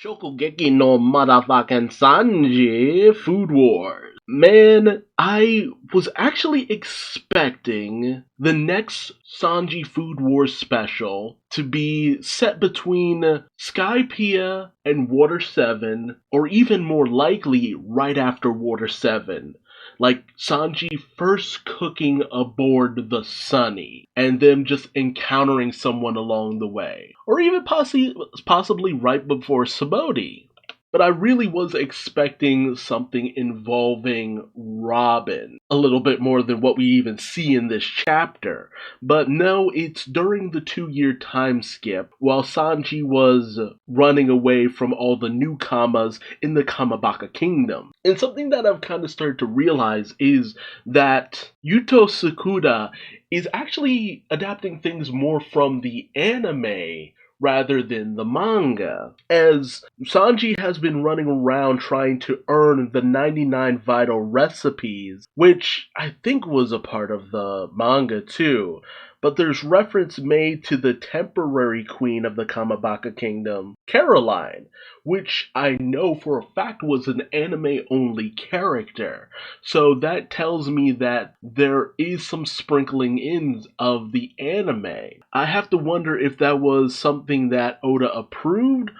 Shokugeki no motherfucking Sanji Food Wars. Man, I was actually expecting the next Sanji Food Wars special to be set between Skypiea and Water 7, or even more likely, right after Water 7. Like Sanji first cooking aboard the Sunny, and them just encountering someone along the way. Or even possibly right before Saboti. But I really was expecting something involving Robin, a little bit more than what we even see in this chapter. But no, it's during the 2-year time skip, while Sanji was running away from all the newcomers in the Kamabaka Kingdom. And something that I've kind of started to realize is that Yuto Tsukuda is actually adapting things more from the anime rather than the manga, as Sanji has been running around trying to earn the 99 vital recipes, which I think was a part of the manga too. But there's reference made to the temporary queen of the Kamabaka Kingdom, Caroline, which I know for a fact was an anime-only character. So that tells me that there is some sprinkling in of the anime. I have to wonder if that was something that Oda approved,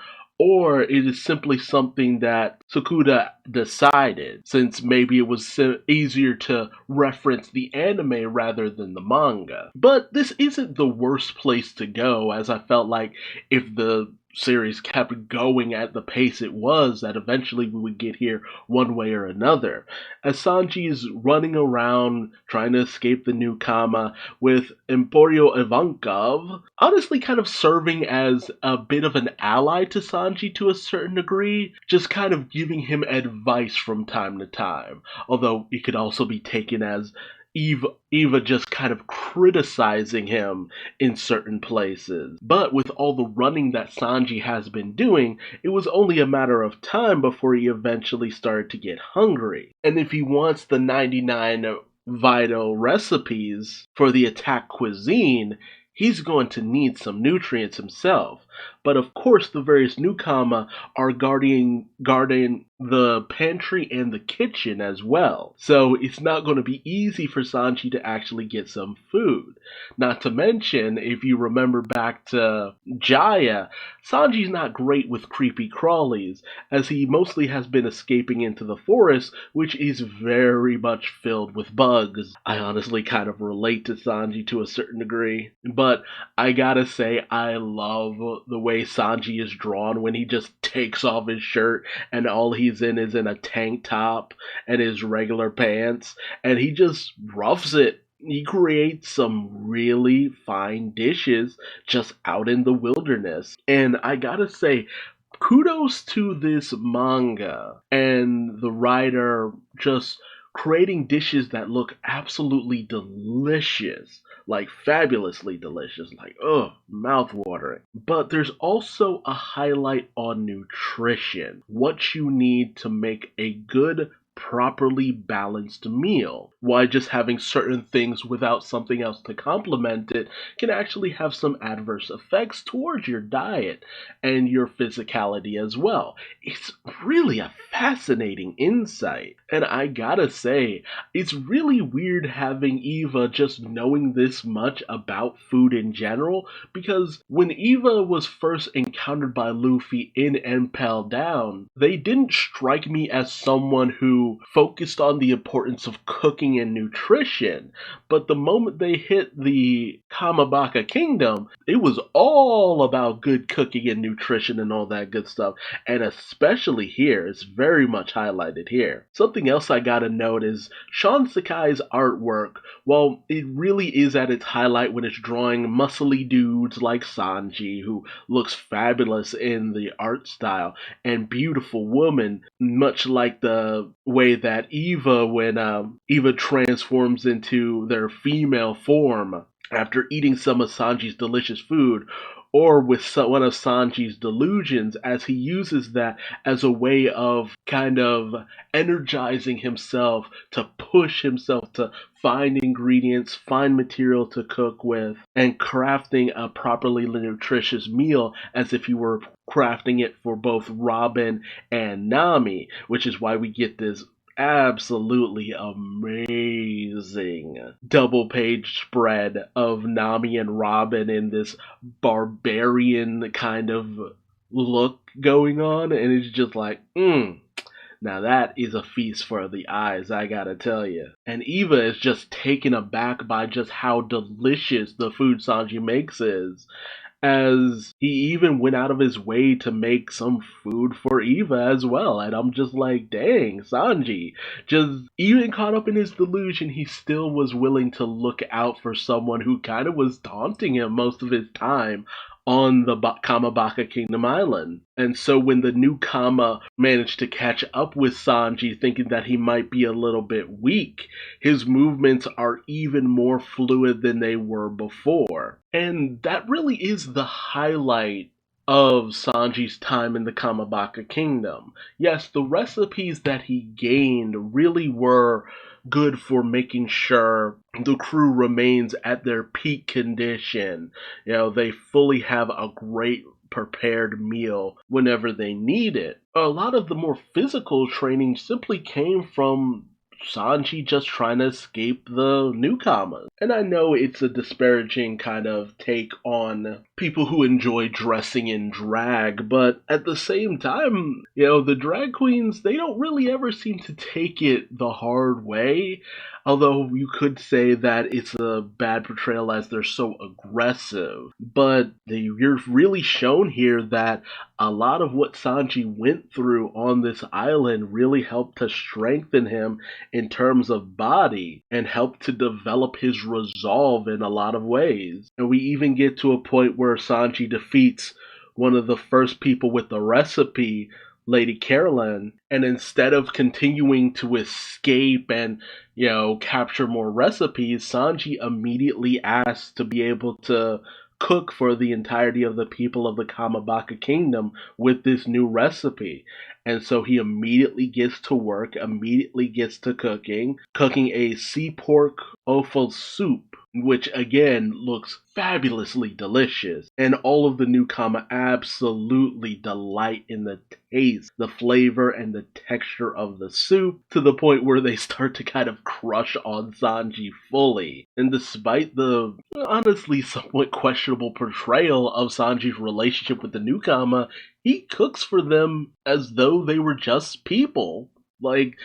or it is simply something that Tsukuda decided, since maybe it was easier to reference the anime rather than the manga. But this isn't the worst place to go, as I felt like if the series kept going at the pace it was, that eventually we would get here one way or another. As Sanji is running around trying to escape the newcomer, with Emporio Ivankov honestly kind of serving as a bit of an ally to Sanji to a certain degree, just kind of giving him advice from time to time. Although it could also be taken as Eva just kind of criticizing him in certain places. But with all the running that Sanji has been doing, it was only a matter of time before he eventually started to get hungry. And if he wants the 99 vital recipes for the attack cuisine, he's going to need some nutrients himself. But of course, the various newcomer are guarding the pantry and the kitchen as well. So it's not going to be easy for Sanji to actually get some food. Not to mention, if you remember back to Jaya, Sanji's not great with creepy crawlies, as he mostly has been escaping into the forest, which is very much filled with bugs. I honestly kind of relate to Sanji to a certain degree, but I gotta say, I love the way Sanji is drawn when he just takes off his shirt and all he's in is in a tank top and his regular pants, and he just roughs it. He creates some really fine dishes just out in the wilderness. And I gotta say, kudos to this manga and the writer just creating dishes that look absolutely delicious, like fabulously delicious, like mouth-watering. But there's also a highlight on nutrition, what you need to make a good, properly balanced meal. Why just having certain things without something else to complement it can actually have some adverse effects towards your diet and your physicality as well. It's really a fascinating insight. And I gotta say, it's really weird having Eva just knowing this much about food in general, because when Eva was first encountered by Luffy in Impel Down, they didn't strike me as someone who focused on the importance of cooking and nutrition. But the moment they hit the Kamabaka Kingdom, it was all about good cooking and nutrition and all that good stuff. And especially here, it's very much highlighted here. Something else I gotta note is Sean Sakai's artwork. While it really is at its highlight when it's drawing muscly dudes like Sanji, who looks fabulous in the art style, and beautiful women, much like the way that Eva, when Eva transforms into their female form after eating some of Sanji's delicious food, or with one of Sanji's delusions, as he uses that as a way of kind of energizing himself to push himself to find ingredients, find material to cook with, and crafting a properly nutritious meal as if you were crafting it for both Robin and Nami, which is why we get this absolutely amazing double page spread of Nami and Robin in this barbarian kind of look going on, and it's just like, now that is a feast for the eyes, I gotta tell you. And Eva is just taken aback by just how delicious the food Sanji makes is, as he even went out of his way to make some food for Eva as well. And I'm just like, dang, Sanji. Just even caught up in his delusion, he still was willing to look out for someone who kind of was taunting him most of his time on the Kamabaka Kingdom Island. And so when the new Kama managed to catch up with Sanji, thinking that he might be a little bit weak, his movements are even more fluid than they were before. And that really is the highlight of Sanji's time in the Kamabaka Kingdom. Yes, the recipes that he gained really were good for making sure the crew remains at their peak condition. You know, they fully have a great prepared meal whenever they need it. A lot of the more physical training simply came from Sanji just trying to escape the newcomers. And I know it's a disparaging kind of take on people who enjoy dressing in drag, but at the same time, you know, the drag queens, they don't really ever seem to take it the hard way. Although you could say that it's a bad portrayal as they're so aggressive. But you're really shown here that a lot of what Sanji went through on this island really helped to strengthen him in terms of body and helped to develop his resolve in a lot of ways. And we even get to a point where Sanji defeats one of the first people with the recipe, Lady Caroline, and instead of continuing to escape and, you know, capture more recipes, Sanji immediately asks to be able to cook for the entirety of the people of the Kamabaka Kingdom with this new recipe. And so he immediately gets to work, immediately gets to cooking a sea pork offal soup, which again looks fabulously delicious. And all of the newcomer absolutely delight in the taste, the flavor, and the texture of the soup, to the point where they start to kind of crush on Sanji fully. And despite the honestly somewhat questionable portrayal of Sanji's relationship with the newcomer, he cooks for them as though they were just people. Like,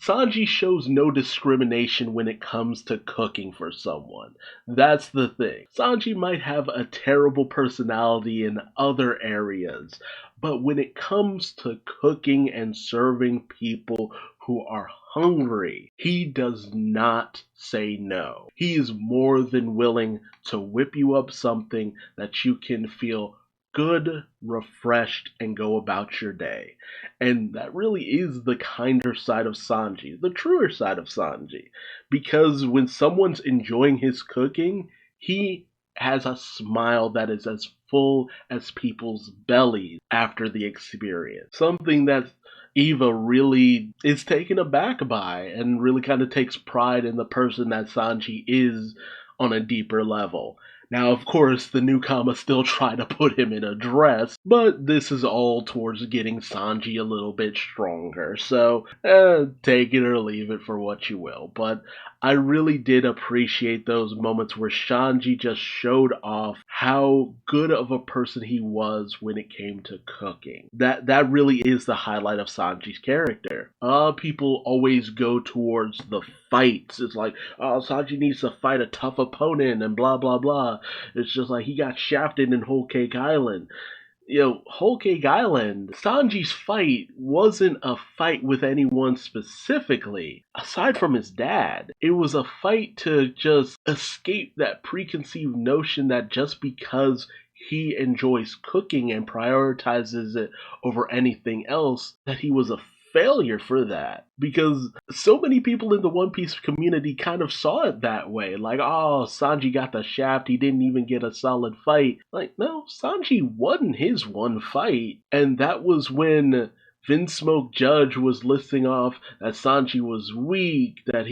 Sanji shows no discrimination when it comes to cooking for someone. That's the thing. Sanji might have a terrible personality in other areas, but when it comes to cooking and serving people who are hungry, he does not say no. He is more than willing to whip you up something that you can feel good, refreshed, and go about your day. And that really is the kinder side of Sanji, the truer side of Sanji. Because when someone's enjoying his cooking, he has a smile that is as full as people's bellies after the experience. Something that Eva really is taken aback by and really kind of takes pride in the person that Sanji is on a deeper level. Now, of course, the newcomer still try to put him in a dress, but this is all towards getting Sanji a little bit stronger, so take it or leave it for what you will. But I really did appreciate those moments where Sanji just showed off how good of a person he was when it came to cooking. That really is the highlight of Sanji's character. People always go towards the fights. It's like, oh, Sanji needs to fight a tough opponent and blah blah blah. It's just like he got shafted in Whole Cake Island. You know, Whole Cake Island, Sanji's fight wasn't a fight with anyone specifically, aside from his dad. It was a fight to just escape that preconceived notion that just because he enjoys cooking and prioritizes it over anything else, that he was a failure for that, because so many people in the One Piece community kind of saw it that way. Like, oh, Sanji got the shaft, he didn't even get a solid fight. Like, no, Sanji won his one fight, and that was when Vinsmoke Judge was listing off that Sanji was weak, that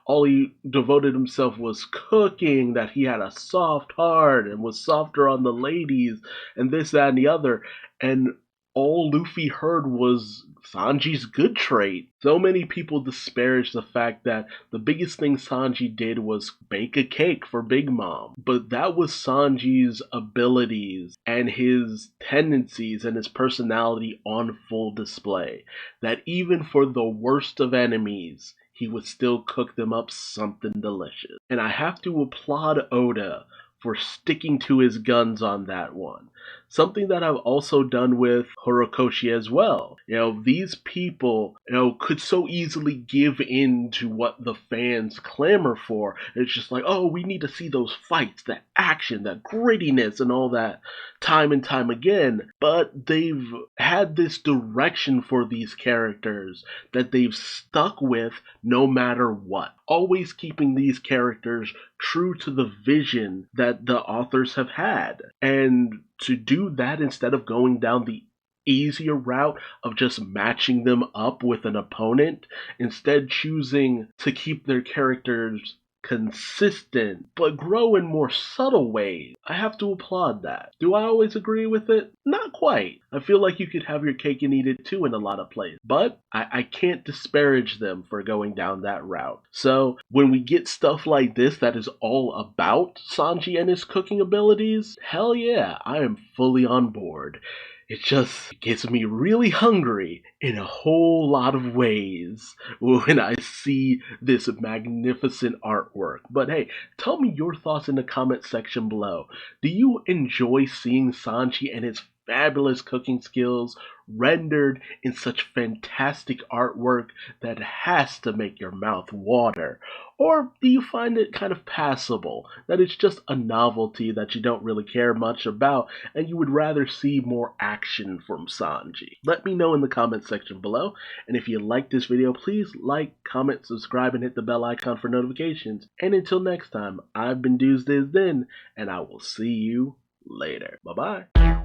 all he devoted himself was cooking, that he had a soft heart and was softer on the ladies, and this, that, and the other. And all Luffy heard was Sanji's good trait. So many people disparage the fact that the biggest thing Sanji did was bake a cake for Big Mom. But that was Sanji's abilities and his tendencies and his personality on full display. That even for the worst of enemies, he would still cook them up something delicious. And I have to applaud Oda for sticking to his guns on that one. Something that I've also done with Horikoshi as well. These people, could so easily give in to what the fans clamor for. It's just like, oh, we need to see those fights, that action, that grittiness, and all that time and time again. But they've had this direction for these characters that they've stuck with no matter what. Always keeping these characters true to the vision that the authors have had. And to do that instead of going down the easier route of just matching them up with an opponent, instead choosing to keep their characters consistent but grow in more subtle ways. I have to applaud that. Do I always agree with it? Not quite. I feel like you could have your cake and eat it too in a lot of places, but I can't disparage them for going down that route. So when we get stuff like this that is all about Sanji and his cooking abilities, hell yeah, I am fully on board. It just gets me really hungry in a whole lot of ways when I see this magnificent artwork. But hey, tell me your thoughts in the comment section below. Do you enjoy seeing Sanji and his fabulous cooking skills rendered in such fantastic artwork that has to make your mouth water? Or do you find it kind of passable, that it's just a novelty that you don't really care much about and you would rather see more action from Sanji? Let me know in the comment section below, and if you like this video, please like, comment, subscribe, and hit the bell icon for notifications. And until next time, I've been Duuz-Diz-Din, and I will see you later. Bye-bye.